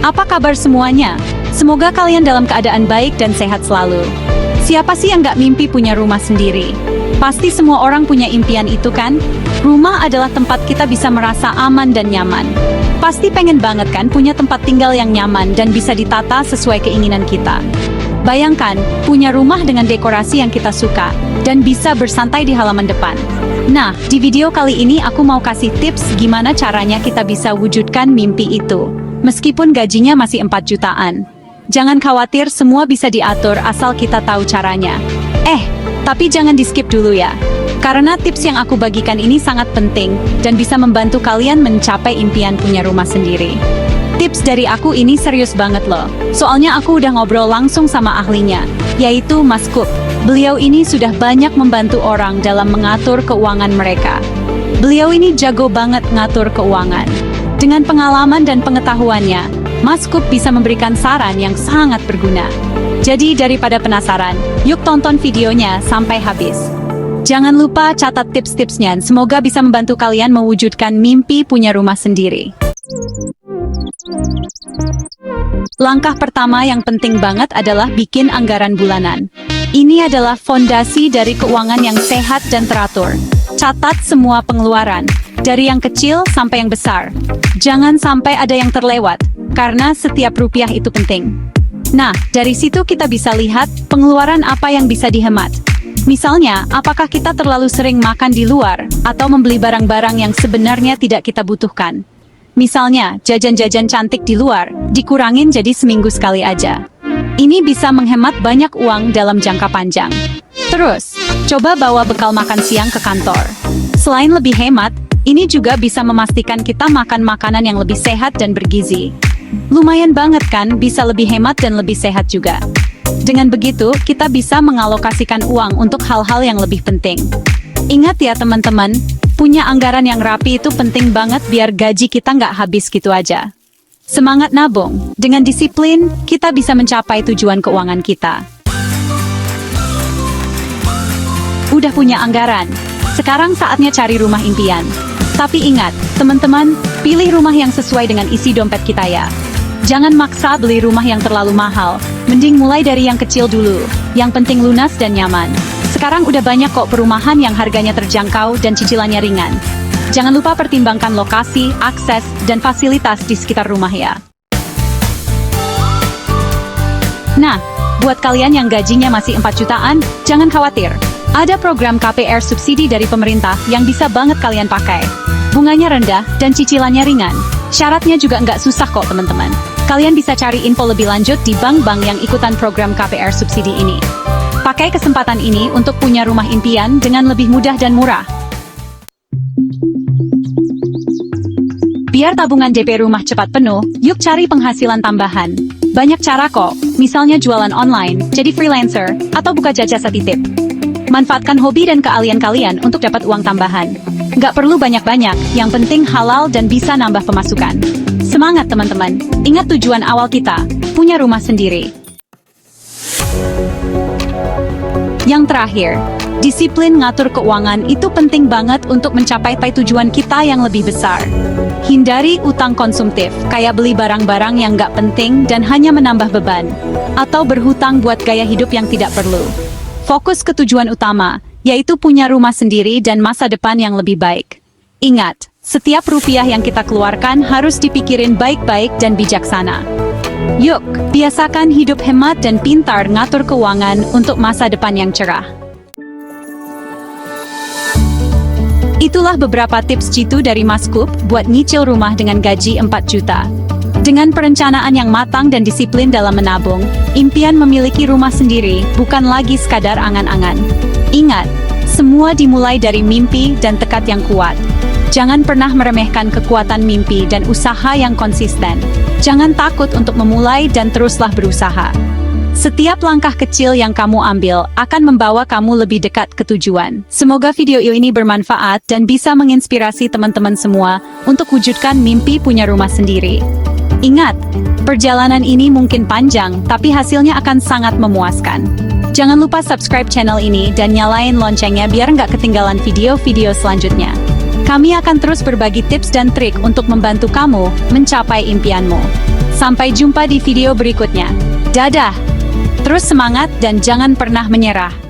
Apa kabar semuanya? Semoga kalian dalam keadaan baik dan sehat selalu. Siapa sih yang gak mimpi punya rumah sendiri? Pasti semua orang punya impian itu kan? Rumah adalah tempat kita bisa merasa aman dan nyaman. Pasti pengen banget kan punya tempat tinggal yang nyaman dan bisa ditata sesuai keinginan kita. Bayangkan, punya rumah dengan dekorasi yang kita suka, dan bisa bersantai di halaman depan. Nah, di video kali ini aku mau kasih tips gimana caranya kita bisa wujudkan mimpi itu. Meskipun gajinya masih 4 jutaan. Jangan khawatir, semua bisa diatur asal kita tahu caranya. Tapi jangan di-skip dulu ya. Karena tips yang aku bagikan ini sangat penting, dan bisa membantu kalian mencapai impian punya rumah sendiri. Tips dari aku ini serius banget loh. Soalnya aku udah ngobrol langsung sama ahlinya, yaitu Mas Kup. Beliau ini sudah banyak membantu orang dalam mengatur keuangan mereka. Beliau ini jago banget ngatur keuangan. Dengan pengalaman dan pengetahuannya, Mas Kup bisa memberikan saran yang sangat berguna. Jadi daripada penasaran, yuk tonton videonya sampai habis. Jangan lupa catat tips-tipsnya, semoga bisa membantu kalian mewujudkan mimpi punya rumah sendiri. Langkah pertama yang penting banget adalah bikin anggaran bulanan. Ini adalah fondasi dari keuangan yang sehat dan teratur. Catat semua pengeluaran, dari yang kecil sampai yang besar. Jangan sampai ada yang terlewat, karena setiap rupiah itu penting. Nah, dari situ kita bisa lihat pengeluaran apa yang bisa dihemat. Misalnya, apakah kita terlalu sering makan di luar, atau membeli barang-barang yang sebenarnya tidak kita butuhkan. Misalnya, jajan-jajan cantik di luar, dikurangin jadi seminggu sekali aja. Ini bisa menghemat banyak uang dalam jangka panjang. Terus, coba bawa bekal makan siang ke kantor. Selain lebih hemat, ini juga bisa memastikan kita makan makanan yang lebih sehat dan bergizi. Lumayan banget kan, bisa lebih hemat dan lebih sehat juga. Dengan begitu, kita bisa mengalokasikan uang untuk hal-hal yang lebih penting. Ingat ya teman-teman, punya anggaran yang rapi itu penting banget biar gaji kita nggak habis gitu aja. Semangat nabung, dengan disiplin, kita bisa mencapai tujuan keuangan kita. Udah punya anggaran, sekarang saatnya cari rumah impian. Tapi ingat, teman-teman, pilih rumah yang sesuai dengan isi dompet kita ya. Jangan maksa beli rumah yang terlalu mahal, mending mulai dari yang kecil dulu, yang penting lunas dan nyaman. Sekarang udah banyak kok perumahan yang harganya terjangkau dan cicilannya ringan. Jangan lupa pertimbangkan lokasi, akses, dan fasilitas di sekitar rumah ya. Nah, buat kalian yang gajinya masih 4 jutaan, jangan khawatir. Ada program KPR subsidi dari pemerintah yang bisa banget kalian pakai. Bunganya rendah dan cicilannya ringan. Syaratnya juga nggak susah kok teman-teman. Kalian bisa cari info lebih lanjut di bank-bank yang ikutan program KPR subsidi ini. Pakai kesempatan ini untuk punya rumah impian dengan lebih mudah dan murah. Biar tabungan DP rumah cepat penuh, yuk cari penghasilan tambahan. Banyak cara kok, misalnya jualan online, jadi freelancer, atau buka jasa titip. Manfaatkan hobi dan keahlian kalian untuk dapat uang tambahan. Nggak perlu banyak-banyak, yang penting halal dan bisa nambah pemasukan. Semangat teman-teman, ingat tujuan awal kita, punya rumah sendiri. Yang terakhir, disiplin ngatur keuangan itu penting banget untuk mencapai tujuan kita yang lebih besar. Hindari utang konsumtif, kayak beli barang-barang yang nggak penting dan hanya menambah beban. Atau berhutang buat gaya hidup yang tidak perlu. Fokus ke tujuan utama, yaitu punya rumah sendiri dan masa depan yang lebih baik. Ingat, setiap rupiah yang kita keluarkan harus dipikirin baik-baik dan bijaksana. Yuk, biasakan hidup hemat dan pintar ngatur keuangan untuk masa depan yang cerah. Itulah beberapa tips jitu dari Mas Kup buat nyicil rumah dengan gaji 4 juta. Dengan perencanaan yang matang dan disiplin dalam menabung, impian memiliki rumah sendiri bukan lagi sekadar angan-angan. Ingat, semua dimulai dari mimpi dan tekad yang kuat. Jangan pernah meremehkan kekuatan mimpi dan usaha yang konsisten. Jangan takut untuk memulai dan teruslah berusaha. Setiap langkah kecil yang kamu ambil akan membawa kamu lebih dekat ke tujuan. Semoga video ini bermanfaat dan bisa menginspirasi teman-teman semua untuk wujudkan mimpi punya rumah sendiri. Ingat, perjalanan ini mungkin panjang, tapi hasilnya akan sangat memuaskan. Jangan lupa subscribe channel ini dan nyalain loncengnya biar nggak ketinggalan video-video selanjutnya. Kami akan terus berbagi tips dan trik untuk membantu kamu mencapai impianmu. Sampai jumpa di video berikutnya. Dadah! Terus semangat dan jangan pernah menyerah.